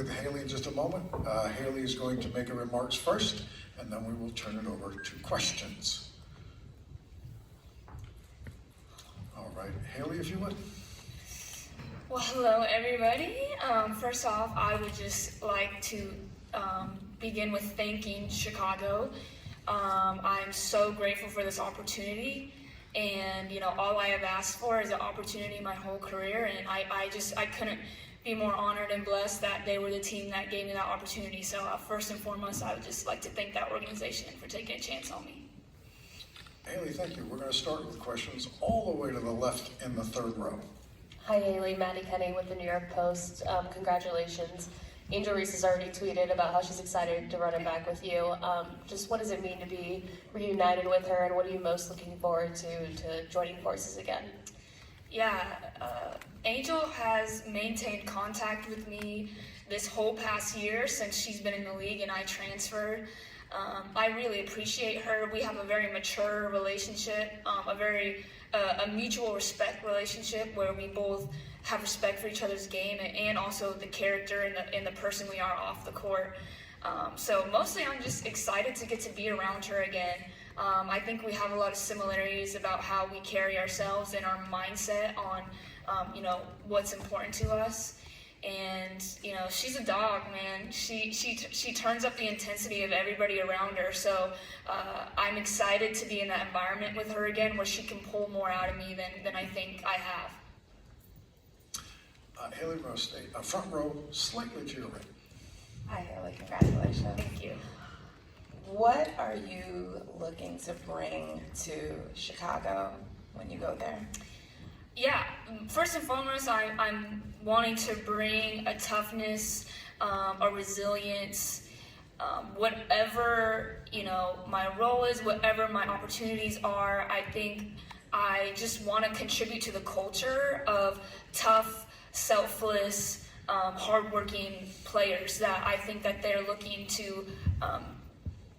with Hailey in just a moment. Hailey is going to make her remarks first, and then we will turn it over to questions. All right, Hailey, if you would. Well, hello, everybody. First off, I would just like to begin with thanking Chicago. I'm so grateful for this opportunity, and all I have asked for is an opportunity my whole career, and I couldn't be more honored and blessed that they were the team that gave me that opportunity. So first and foremost, I would just like to thank that organization for taking a chance on me. Hailey, thank you. We're going to start with questions all the way to the left in the third row. Hi, Hailey. Maddie Kenny with the New York Post. Congratulations. Angel Reese has already tweeted about how she's excited to run it back with you. Just what does it mean to be reunited with her, and what are you most looking forward to joining forces again? Yeah, Angel has maintained contact with me this whole past year since she's been in the league and I transferred. I really appreciate her. We have a very mature relationship, a mutual respect relationship where we both have respect for each other's game and also the character and the person we are off the court. So mostly I'm just excited to get to be around her again. I think we have a lot of similarities about how we carry ourselves and our mindset on, what's important to us. And she's a dog, man. She turns up the intensity of everybody around her. So I'm excited to be in that environment with her again, where she can pull more out of me than I think I have. Hailey Rose State, front row, slightly to your right. Hi, Hailey. Congratulations. Thank you. What are you looking to bring to Chicago when you go there? Yeah, first and foremost, I'm wanting to bring a toughness, a resilience, whatever, my role is, whatever my opportunities are. I think I just want to contribute to the culture of tough, selfless, hardworking players that I think that they're looking to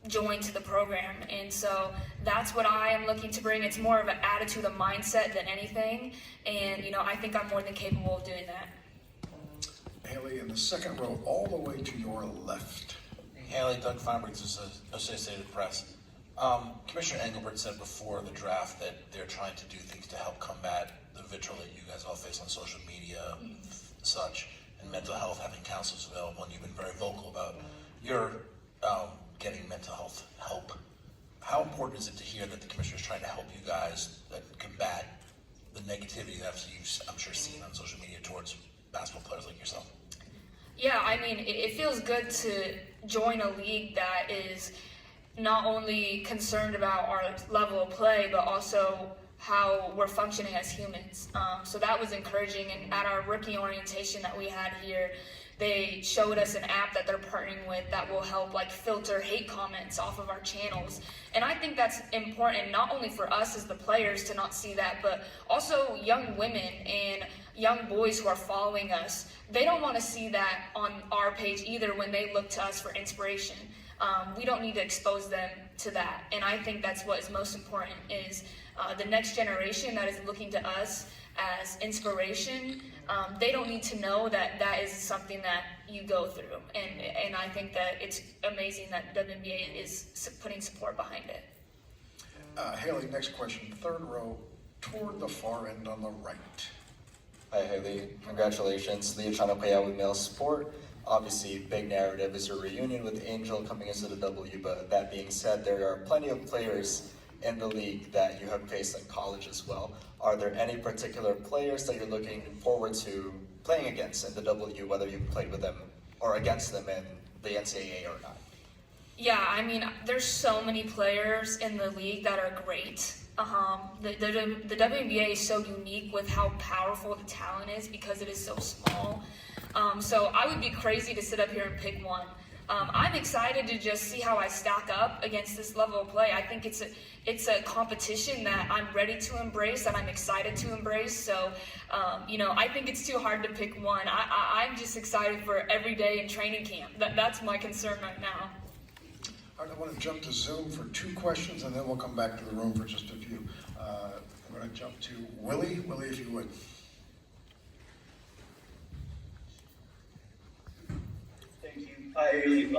join to the program. And so that's what I am looking to bring. It's more of an attitude, a mindset than anything. And, I think I'm more than capable of doing that. Hailey, in the second row, all the way to your left. Hailey, Doug Feinberg, Associated Press. Commissioner Engelbert said before the draft that they're trying to do things to help combat the vitriol that you guys all face on social media, such, and mental health, having counselors available, and you've been very vocal about your getting mental health help. How important is it to hear that the commissioner is trying to help you guys combat the negativity that you've, I'm sure, seen on social media towards basketball players like yourself? Yeah, I mean, it feels good to join a league that is not only concerned about our level of play, but also how we're functioning as humans. So that was encouraging. And at our rookie orientation that we had here, they showed us an app that they're partnering with that will help filter hate comments off of our channels. And I think that's important, not only for us as the players to not see that, but also young women and young boys who are following us. They don't want to see that on our page either when they look to us for inspiration. We don't need to expose them to that. And I think that's what is most important is the next generation that is looking to us as inspiration. They don't need to know that that is something that you go through. And I think that it's amazing that WNBA is putting support behind it. Hailey, next question, third row, toward the far end on the right. Hi, Hailey. Congratulations. Leah trying to play out with male sport. Obviously, big narrative is a reunion with Angel coming into the W, but that being said, there are plenty of players in the league that you have faced in college as well. Are there any particular players that you're looking forward to playing against in the W, whether you played with them or against them in the NCAA or not? Yeah, I mean, there's so many players in the league that are great. The WNBA is so unique with how powerful the talent is because it is so small. So I would be crazy to sit up here and pick one. I'm excited to just see how I stack up against this level of play. I think it's a competition that I'm ready to embrace, that I'm excited to embrace. So, I think it's too hard to pick one. I'm just excited for every day in training camp. That's my concern right now. All right, I want to jump to Zoom for 2 questions, and then we'll come back to the room for just a few. I'm going to jump to Willie. Willie, if you would. Hi, Hailey.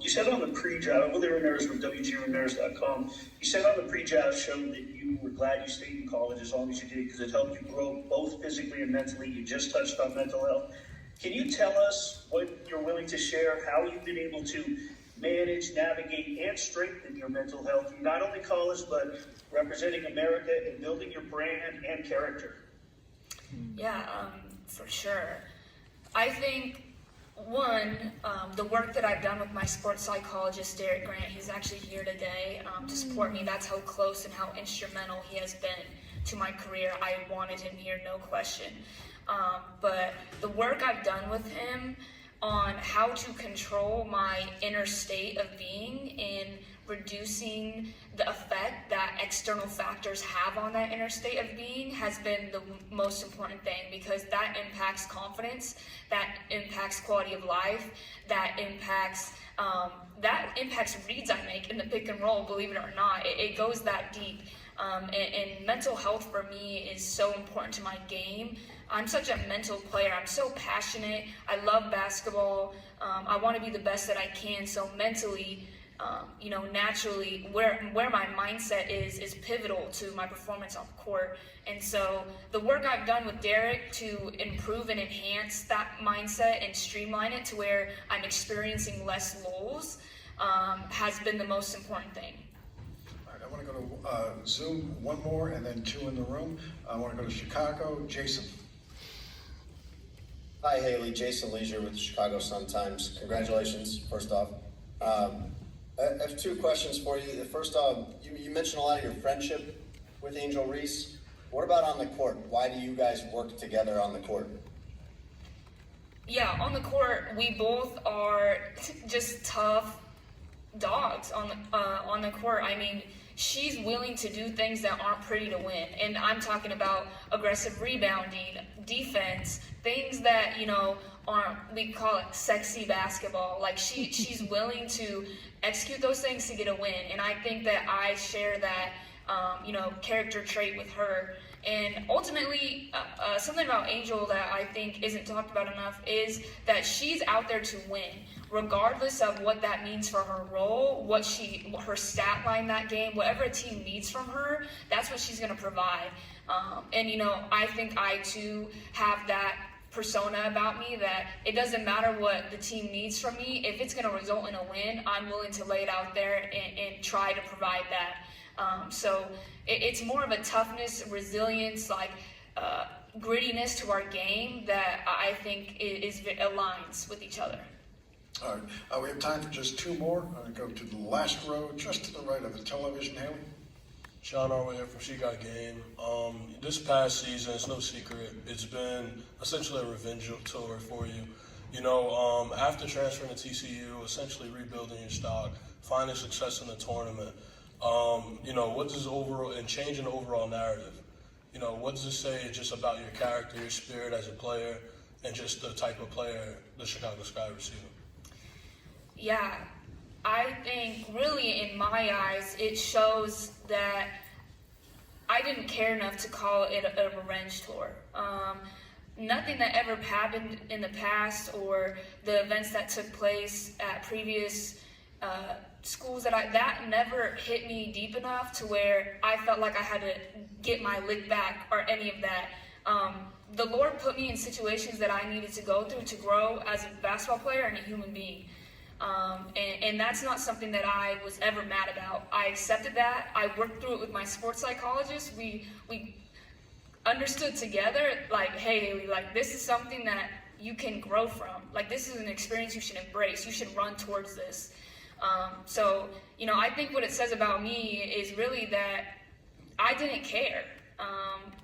You said on the pre-draft, Willie Ramirez from WGRamirez.com, you said on the pre-draft show that you were glad you stayed in college as long as you did because it helped you grow both physically and mentally. You just touched on mental health. Can you tell us what you're willing to share, how you've been able to manage, navigate, and strengthen your mental health through not only college, but representing America and building your brand and character? Yeah, for sure. I think the work that I've done with my sports psychologist, Derek Grant, he's actually here today to support me. That's how close and how instrumental he has been to my career. I wanted him here, no question. But the work I've done with him on how to control my inner state of being and reducing the effect that external factors have on that inner state of being has been the most important thing, because that impacts confidence, that impacts quality of life, that impacts reads I make in the pick and roll, believe it or not. It goes that deep. And mental health for me is so important to my game. I'm such a mental player. I'm so passionate. I love basketball. I want to be the best that I can. So mentally, naturally, where my mindset is pivotal to my performance on the court. And so the work I've done with Derek to improve and enhance that mindset and streamline it to where I'm experiencing less lulls has been the most important thing. All right, I want to go to Zoom, one more, and then two in the room. I want to go to Chicago. Jason. Hi, Hailey. Jason Leisure with the Chicago Sun-Times. Congratulations, first off. I have two questions for you. First off, you mentioned a lot of your friendship with Angel Reese. What about on the court? Why do you guys work together on the court? Yeah, on the court, we both are just tough dogs on the court. I mean, she's willing to do things that aren't pretty to win, and I'm talking about aggressive rebounding, defense, things that aren't, we call it sexy basketball. Like she's willing to execute those things to get a win, and I think that I share that character trait with her. And ultimately, something about Angel that I think isn't talked about enough is that she's out there to win, regardless of what that means for her role, her stat line that game, whatever a team needs from her, that's what she's going to provide. I think I too have that persona about me that it doesn't matter what the team needs from me. If it's going to result in a win, I'm willing to lay it out there and try to provide that. So it's more of a toughness, resilience, grittiness to our game that I think aligns with each other. All right, we have time for just two more. I'm going to go to the last row, just to the right of the television. Haley. Sean Armour here from She Got Game. This past season, it's no secret, it's been essentially a revenge tour for you. After transferring to TCU, essentially rebuilding your stock, finding success in the tournament, what does overall, and changing the overall narrative, what does it say just about your character, your spirit as a player, and just the type of player the Chicago Sky receiver? Yeah, I think really in my eyes, it shows that I didn't care enough to call it a revenge tour. Nothing that ever happened in the past or the events that took place at previous schools that never hit me deep enough to where I felt like I had to get my lick back or any of that. The Lord put me in situations that I needed to go through to grow as a basketball player and a human being. And that's not something that I was ever mad about. I accepted that. I worked through it with my sports psychologist. We understood together, hey, Hailey, this is something that you can grow from. This is an experience you should embrace. You should run towards this. I think what it says about me is really that I didn't care.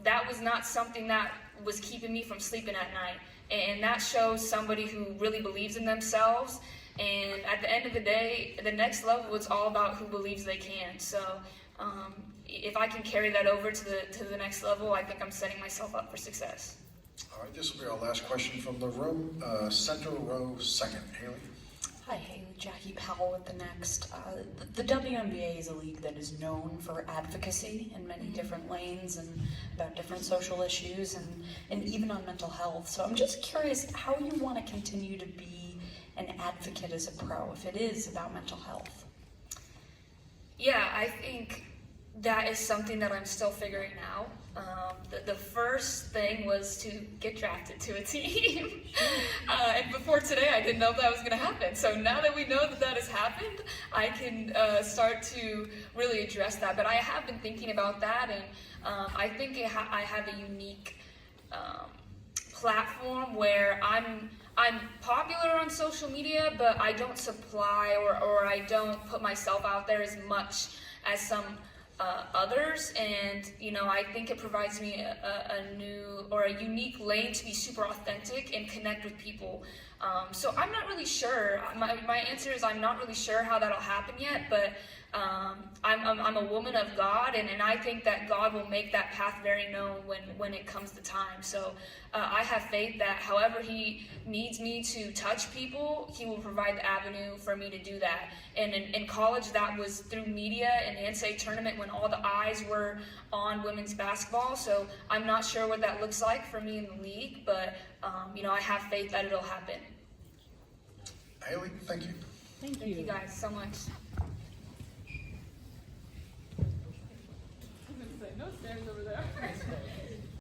That was not something that was keeping me from sleeping at night. And that shows somebody who really believes in themselves. And at the end of the day, the next level is all about who believes they can. So if I can carry that over to the next level, I think I'm setting myself up for success. All right, this will be our last question from the room. Center row second. Haley. Hi, Hailey. Jackie Powell with The Next. The WNBA is a league that is known for advocacy in many different lanes and about different social issues and even on mental health. So I'm just curious how you want to continue to be an advocate as a pro, if it is about mental health? Yeah, I think that is something that I'm still figuring out. The first thing was to get drafted to a team. And before today, I didn't know that was going to happen. So now that we know that that has happened, I can start to really address that. But I have been thinking about that, and I think I have a unique platform where I'm popular on social media, but I don't supply or I don't put myself out there as much as some others, and I think it provides me a new or a unique lane to be super authentic and connect with people. So I'm not really sure. My answer is I'm not really sure how that'll happen yet, but I'm a woman of God, and I think that God will make that path very known when it comes to time. So I have faith that however He needs me to touch people, He will provide the avenue for me to do that. And in college, that was through media and the NCAA tournament when all the eyes were on women's basketball. So I'm not sure what that looks like for me in the league, but I have faith that it'll happen. Hailey, thank you. Thank you guys so much. No stairs over there.